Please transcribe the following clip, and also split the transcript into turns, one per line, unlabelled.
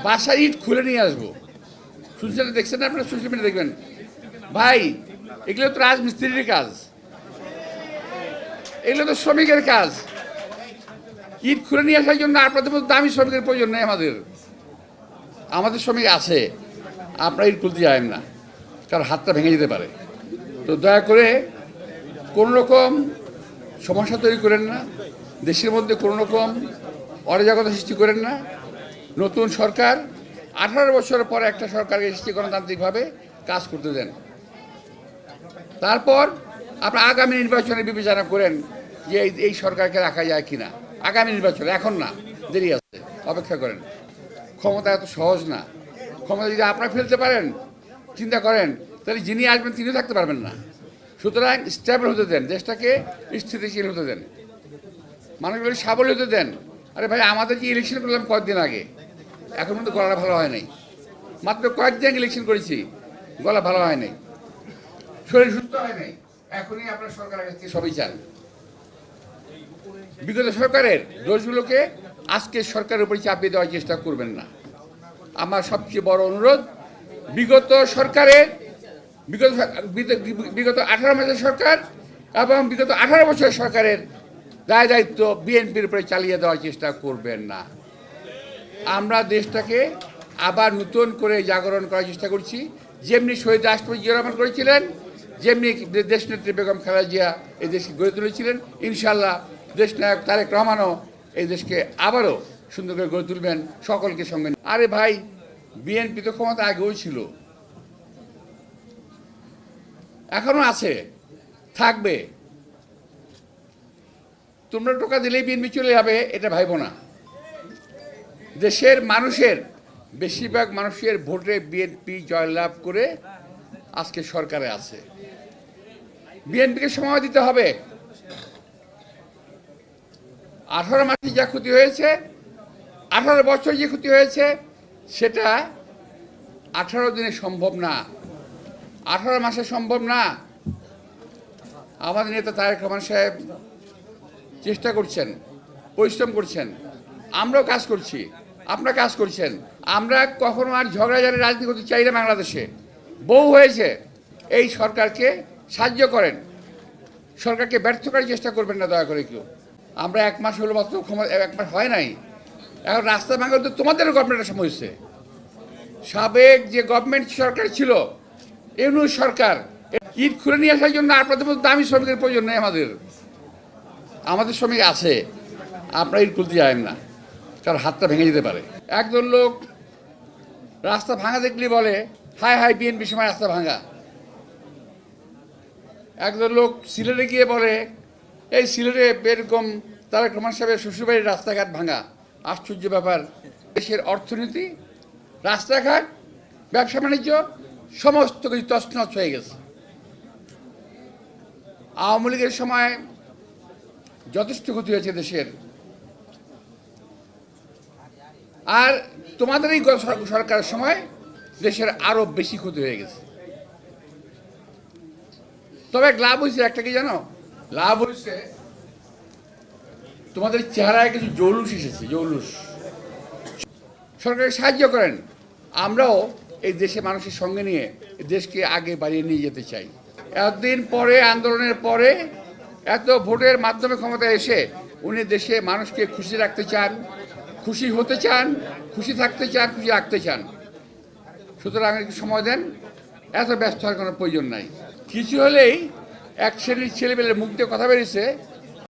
বাসায় ইট খুলে নিয়ে আসবো। শুনছেন, দেখছেন না আপনারা, সোশ্যাল মিডিয়া দেখবেন ভাই, এগুলো তো রাজমিস্ত্রির কাজ, এগুলো তো শ্রমিকের কাজ। ইট খুলে নিয়ে আসার জন্য আপনাদের মধ্যে দামি শ্রমিকের প্রয়োজন নেই। আমাদের শ্রমিক আছে, আপনারা ইট খুলতে যাবেন না, কারণ হাতটা ভেঙে যেতে পারে। তো দয়া করে কোনো রকম সমস্যা তৈরি করেন না, দেশের মধ্যে কোনো রকম অরাজকতা সৃষ্টি করেন না। নতুন সরকার 18 বছরের পরে একটা সরকারকে এসেছে, গণতান্ত্রিকভাবে কাজ করতে দেন। তারপর আপনার আগামী নির্বাচনে বিবেচনা করেন যে এই সরকারকে রাখা যায় কিনা। আগামী নির্বাচনে, এখন না, দেরি আছে, অপেক্ষা করেন। ক্ষমতা এত সহজ না। ক্ষমতা যদি আপনারা ফেলতে পারেন, চিন্তা করেন, তাহলে যিনি আসবেন তিনিও থাকতে পারবেন না। সুতরাং স্টেবল হতে দেন, দেশটাকে স্থিতিশীল হতে দেন, মানুষগুলো সাবলীল হতে দেন। আরে ভাই, আমাদের যে ইলেকশন করলাম কয়েকদিন আগে, এখন কিন্তু গলাটা ভালো হয় নাই। মাত্র কয়েকদিন ইলেকশন করেছি, গলা ভালো হয় নাই, শরীর সুস্থ হয় নাই। এখনই আপনার সরকারের কাছ থেকে সবই চান। বিগত সরকারের দোষগুলোকে আজকে সরকারের উপরে চাপিয়ে দেওয়ার চেষ্টা করবেন না। আমার সবচেয়ে বড় অনুরোধ, বিগত 18 মাসের সরকার এবং বিগত 18 বছরের সরকারের দায় দায়িত্ব বিএনপির উপরে চালিয়ে দেওয়ার চেষ্টা করবেন না। আমরা দেশটাকে আবার নতুন করে জাগরণ করার চেষ্টা করছি। যেমনি শহীদ রাষ্ট্রপতি জিয়া রহমান করেছিলেন, যেমনি দেশনেত্রী বেগম খালেদা জিয়া এই দেশকে গড়ে তুলেছিলেন, ইনশাল্লাহ দেশনায়ক তারেক রহমানও এই দেশকে আবারও সুন্দর করে গড়ে তুলবেন, সকলকে সঙ্গে। আরে ভাই, বিএনপি তো ক্ষমতা আগেও ছিল, এখনো আছে, থাকবে। তোমরা টোকা দিলেই বিএনপি চলে যাবে, এটা ভাইব না। দেশের মানুষের বেশিরভাগ মানুষের ভোটে বিএনপি জয়লাভ করে আজকে সরকারে আছে। বিএনপিকে সময় দিতে হবে। 18 মাসে যা ক্ষতি হয়েছে, 18 বছর যে ক্ষতি হয়েছে, সেটা 18 দিনে সম্ভব না, 18 মাসে সম্ভব না। আমাদের নেতা তারেক রহমান সাহেব চেষ্টা করছেন, পরিশ্রম করছেন, আমরাও কাজ করছি, আপনারা কাজ করছেন। আমরা কখনো আর ঝগড়াঝাড়ি রাজনীতি করতে চাই না। বাংলাদেশে বহু হয়েছে। এই সরকারকে সাহায্য করেন, সরকারকে ব্যর্থ করার চেষ্টা করবেন না দয়া করে কেউ। আমরা 1 মাস হলো মাত্র, ক্ষমতা 1 মাস হয় নাই, এখন রাস্তা ভাঙা তো তোমাদের গভর্নমেন্টের সময় হচ্ছে। সাবেক যে গভর্নমেন্ট সরকার ছিল, ইউনূস সরকার, ইট খুলে নিয়ে আসার জন্য আপনাদের মধ্যে দামি শ্রমিকের প্রয়োজন নেই। আমাদের শ্রমিক আছে, আপনারা ইট খুলতে যাবেন না, কারণ হাতটা ভেঙে যেতে পারে। একজন লোক রাস্তা ভাঙা দেখলে বলে, হায় হায় বিএনপি সময় রাস্তা ভাঙা। একজন লোক সিলেটে গিয়ে বলে, এই সিলেটে এরকম তারেক রহমান সাহেবের শ্বশুরবাড়ির রাস্তাঘাট ভাঙা। আশ্চর্য ব্যাপার। দেশের অর্থনীতি, রাস্তাঘাট, ব্যবসা বাণিজ্য সমস্ত কিছু তছনছ হয়ে গেছে। আওয়ামী লীগের সময় যথেষ্ট ক্ষতি হয়েছে দেশের, আর তোমাদের এই সরকারের সময় দেশের আরো বেশি ক্ষতি হয়ে গেছে। তবে লাভ হয়েছে একটা, কি জানো? লাভ হয়েছে তোমাদের চেহারায় কিছু জৌলুস এসেছে, জৌলুস। সরকারকে সাহায্য করেন, আমরাও এই দেশে মানুষের সঙ্গে নিয়ে দেশকে আগে বাড়িয়ে নিয়ে যেতে চাই। এতদিন পরে, আন্দোলনের পরে, এত ভোটের মাধ্যমে ক্ষমতায় এসে উনি দেশে মানুষকে খুশি রাখতে চান, খুশি হতে চান, খুশি থাকতে চান, খুশি রাখতে চান। সুতরাং একটু সময় দেন, এত ব্যস্ত হওয়ার কোনো প্রয়োজন নাই। কিছু হলেই এক শ্রেণীর ছেলেমেয়ের মুখ দিয়ে কথা বেরিয়েছে,